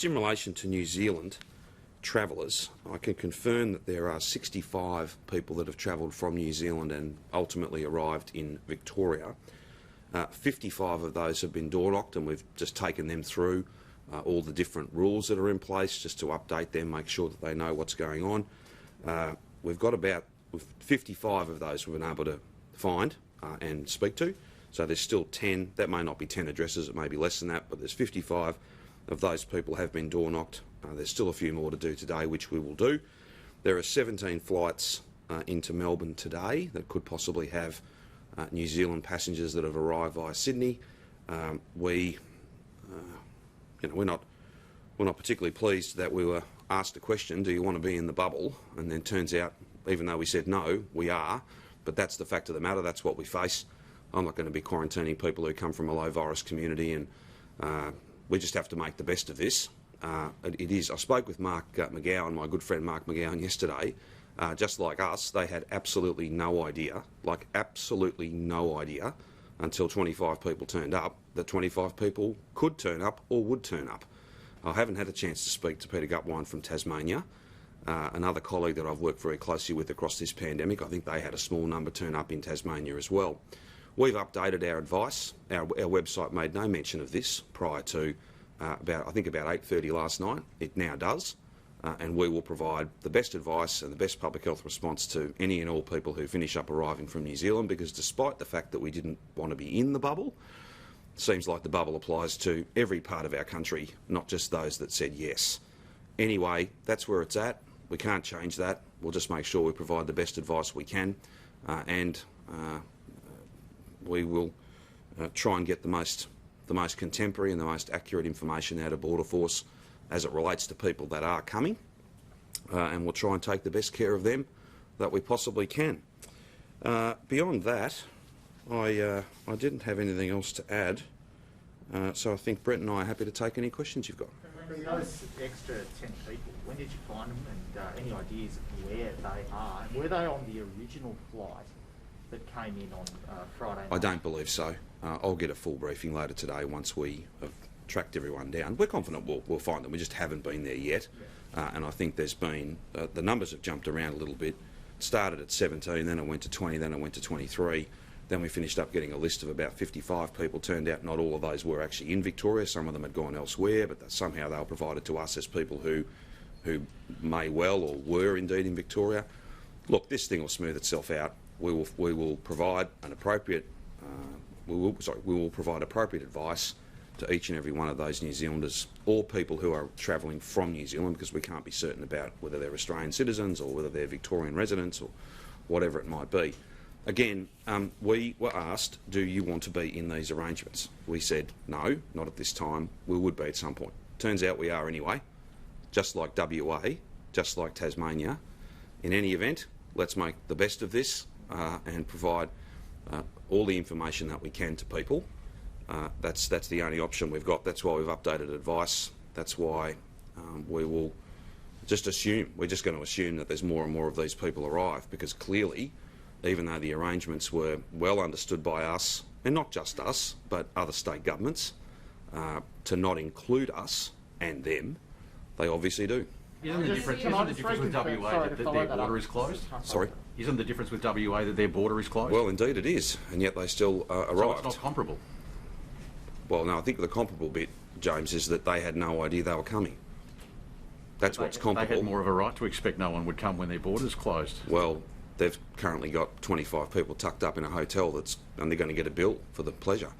In relation to New Zealand travellers, I can confirm that there are 65 people that have travelled from New Zealand and ultimately arrived in Victoria. 55 of those have been door-knocked, and we've just taken them through all the different rules that are in place just to update them, make sure that they know what's going on. We've got about 55 of those we've been able to find and speak to. So there's still 10. That may not be 10 addresses, it may be less than that, but there's 55 of those people have been door-knocked. There's still a few more to do today, which we will do. There are 17 flights into Melbourne today that could possibly have New Zealand passengers that have arrived via Sydney. We're not particularly pleased that we were asked a question, do you want to be in the bubble? And then turns out, even though we said no, we are. But that's the fact of the matter, that's what we face. I'm not going to be quarantining people who come from a low virus community, and we just have to make the best of this. It is. I spoke with Mark McGowan, my good friend Mark McGowan, yesterday. Just like us, they had absolutely no idea, until 25 people turned up, that 25 people could turn up or would turn up. I haven't had a chance to speak to Peter Gutwein from Tasmania, another colleague that I've worked very closely with across this pandemic. I think they had a small number turn up in Tasmania as well. We've updated our advice. Our website made no mention of this prior to about 8:30 last night. It now does, and we will provide the best advice and the best public health response to any and all people who finish up arriving from New Zealand, because despite the fact that we didn't want to be in the bubble, it seems like the bubble applies to every part of our country, not just those that said yes. Anyway, that's where it's at. We can't change that. We'll just make sure we provide the best advice we can, and we will try and get the most contemporary and the most accurate information out of Border Force as it relates to people that are coming, and we'll try and take the best care of them that we possibly can. Beyond that, I didn't have anything else to add, so I think Brett and I are happy to take any questions you've got. Those extra 10 people, when did you find them, and any ideas of where they are? And were they on the original flight that came in on Friday night? I don't believe so. I'll get a full briefing later today once we have tracked everyone down. We're confident we'll find them. We just haven't been there yet. And I think there's been, the numbers have jumped around a little bit. It started at 17, then it went to 20, then it went to 23. Then we finished up getting a list of about 55 people. Turned out not all of those were actually in Victoria. Some of them had gone elsewhere, but somehow they were provided to us as people who may well or were indeed in Victoria. Look, this thing will smooth itself out. We will provide an appropriate we will provide appropriate advice to each and every one of those New Zealanders or people who are travelling from New Zealand, because we can't be certain about whether they're Australian citizens or whether they're Victorian residents or whatever it might be. Again, we were asked, do you want to be in these arrangements? We said no, not at this time. We would be at some point. Turns out we are anyway, just like WA, just like Tasmania. In any event, let's make the best of this and provide all the information that we can to people. That's the only option we've got. That's why we've updated advice. That's why we will just assume, we're just going to assume that there's more and more of these people arrive, because clearly, even though the arrangements were well understood by us, and not just us, but other state governments, to not include us and them, they obviously do. Isn't the difference with WA that their border is closed? Sorry? Isn't the difference with WA that their border is closed? Well, indeed it is, and yet they still arrived. So it's not comparable? Well, no, I think the comparable bit, James, is that they had no idea they were coming. That's what's comparable. They had more of a right to expect no one would come when their border's closed. Well, they've currently got 25 people tucked up in a hotel and they're going to get a bill for the pleasure.